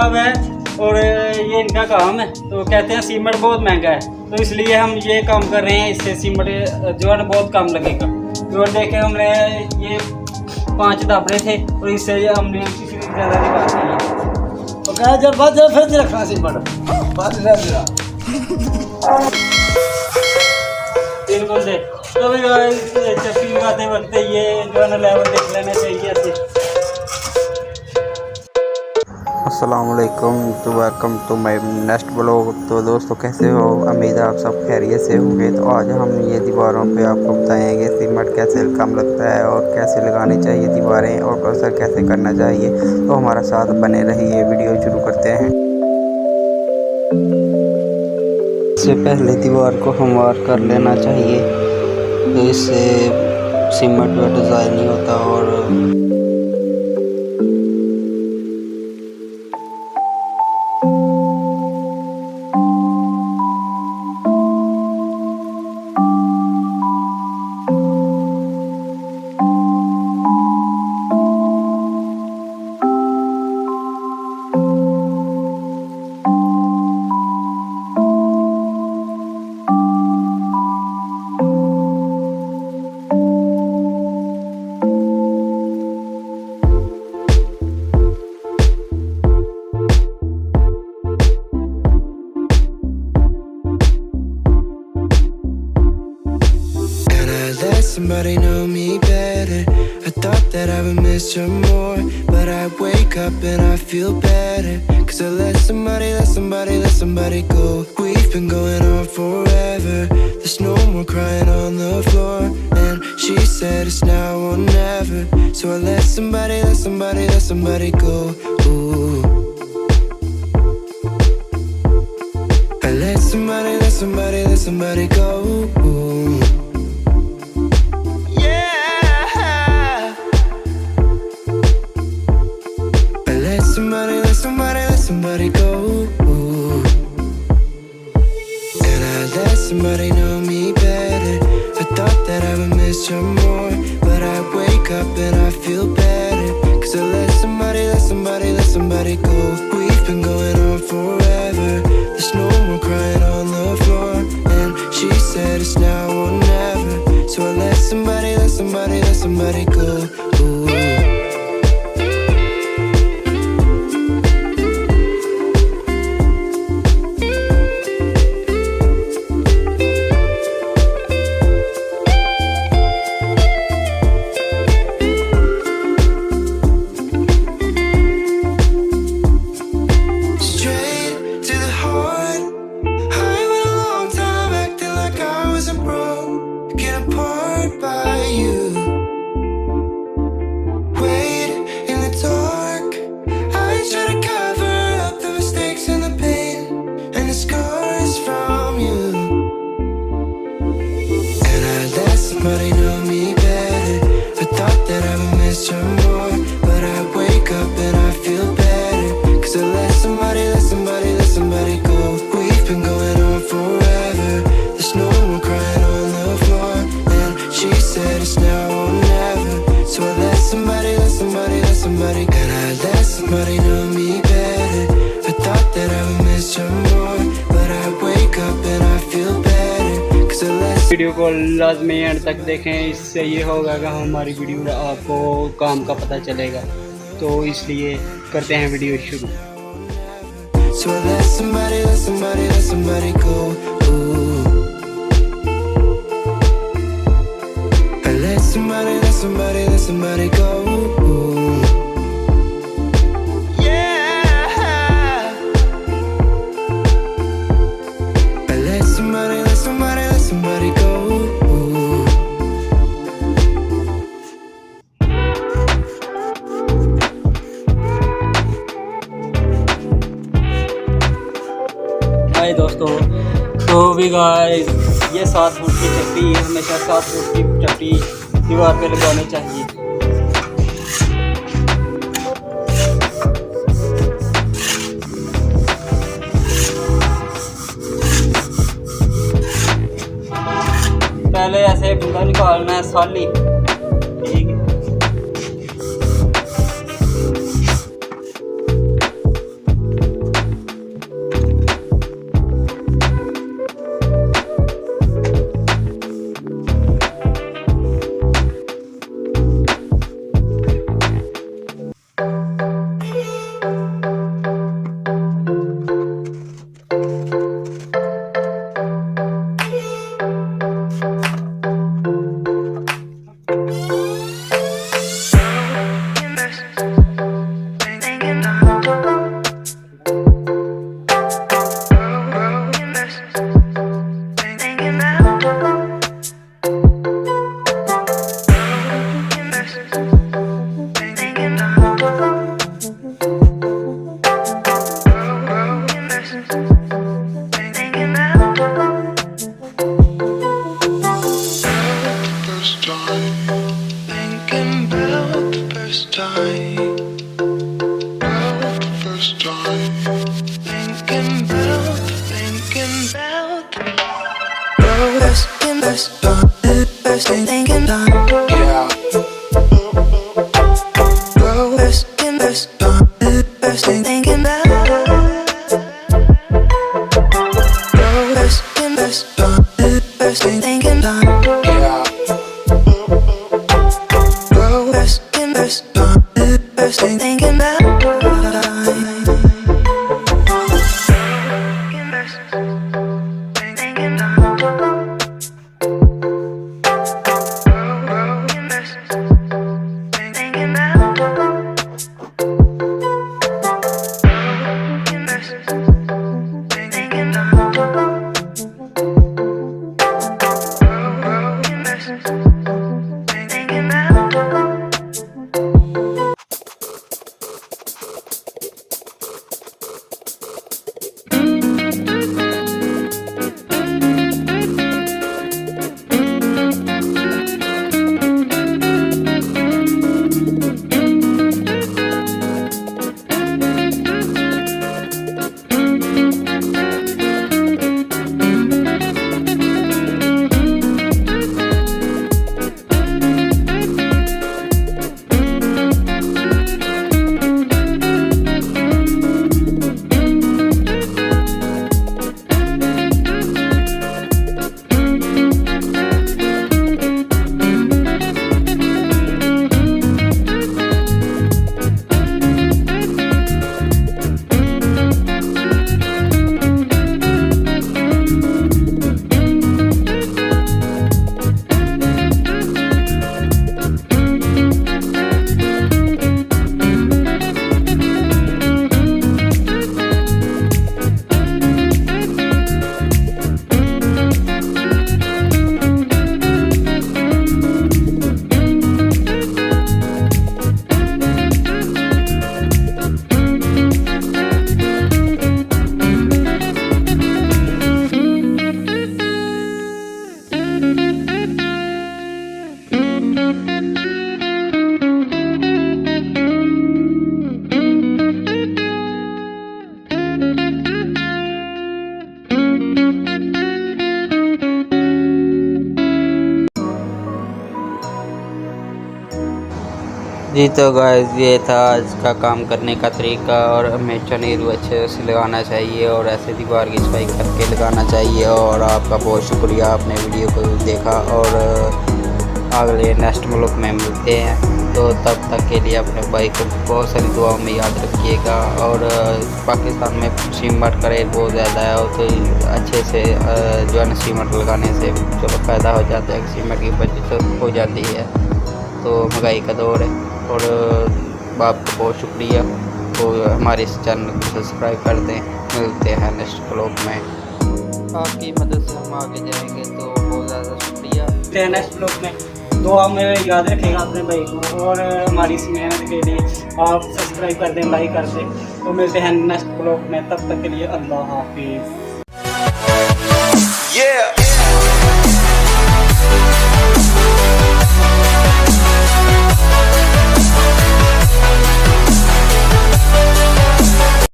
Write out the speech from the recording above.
अब है और ये इनका काम है। तो कहते हैं सीमेंट बहुत महंगा है, तो इसलिए हम ये काम कर रहे हैं। इससे सीमेंट जो है ना बहुत कम लगेगा। तो देखे हमने ये 5 दाबड़े थे और इससे हमने किसी को ज़्यादा नहीं बात की। तो कहा जब बाद फिर रखना सीमेंट बिल्कुल से। तो भी चक्की लगाते वक्त ये जो है ना लेवल देख लेना चाहिए अच्छे। अस्सलामुअलैकुम, तो welcome to my next blog. तो दोस्तों कैसे हो? उम्मीद है आप सब खैरियत से होंगे। तो आज हम ये दीवारों पे आपको बताएंगे सीमेंट कैसे कम लगता है और कैसे लगानी चाहिए दीवारें और प्लास्टर कैसे करना चाहिए। तो हमारा साथ बने रहिए, वीडियो शुरू करते हैं। इससे पहले दीवार को हमवार कर लेना चाहिए, तो इससे सीमेंट वेट ज़ाया नहीं होता। और Somebody know me better. I thought that I would miss her more, but I wake up and I feel better. Cause I let somebody go. We've been going on forever. There's no more crying on the floor. And she said it's now or never. So I let somebody go. Ooh. I let somebody go. Ooh. Somebody go. Ooh. And I let somebody know me better. I thought that I would miss her more, but I wake up and I feel better. Cause I let somebody go. We've been going on forever. There's no more crying on the floor. And she said it's now or never. So I let somebody go. Ooh. Somebody know me better. I thought that I would miss her more, but I wake up and I feel better. Cause I let somebody go. We've been going on forever. There's no more crying on the floor. And she said it's now or never. So I let somebody go. And I let somebody know me better. I thought that I would miss her more, but I wake up and I feel better. Cause I let video को लाजमी and तक देखें, इससे ये होगा कि हमारी video में आपको काम का पता चलेगा। तो इसलिए करते हैं वीडियो शुरू। So I let somebody go. Ooh. I let somebody go. Ooh. Yeah. I let somebody go. Ooh. हाय दोस्तों, तो भी गाइस ये 7 फुट की चप्पी हमेशा 7 फुट की चप्पी दीवार पे लगानी चाहिए। पहले ऐसे बंदा निकालना है साली, ठीक है। Thinking about thinking about yeah. Thinking about जी तो गाइस ये था आज का काम करने का तरीका। और हमेशा नीरू अच्छे से लगाना चाहिए और ऐसे दीवार की सफाई करके लगाना चाहिए। और आपका बहुत शुक्रिया, आपने वीडियो को देखा। और अगले नेक्स्ट व्लॉग में मिलते हैं, तो तब तक के लिए अपने भाई को बहुत सारी दुआओं में याद रखिएगा। और पाकिस्तान में सीमेंट का रेट बहुत ज़्यादा है, तो अच्छे से जो है ना सीमेंट लगाने से चलो फ़ायदा हो जाता है, सीमेंट की बचत हो जाती है। तो महंगाई का दौर है। और आपको बहुत शुक्रिया, तो हमारे इस चैनल को सब्सक्राइब कर दें। मिलते हैं नेक्स्ट व्लॉग में, आपकी मदद से हम आगे जाएंगे, तो बहुत ज़्यादा शुक्रिया। नेक्स्ट व्लॉग में दुआ में याद रखेगा अपने भाई को, और हमारी इस मेहनत के लिए आप सब्सक्राइब कर दें, लाइक कर दें। तो मिलते हैं नेक्स्ट व्लॉग में, तब तक के लिए अल्लाह हाफिज़।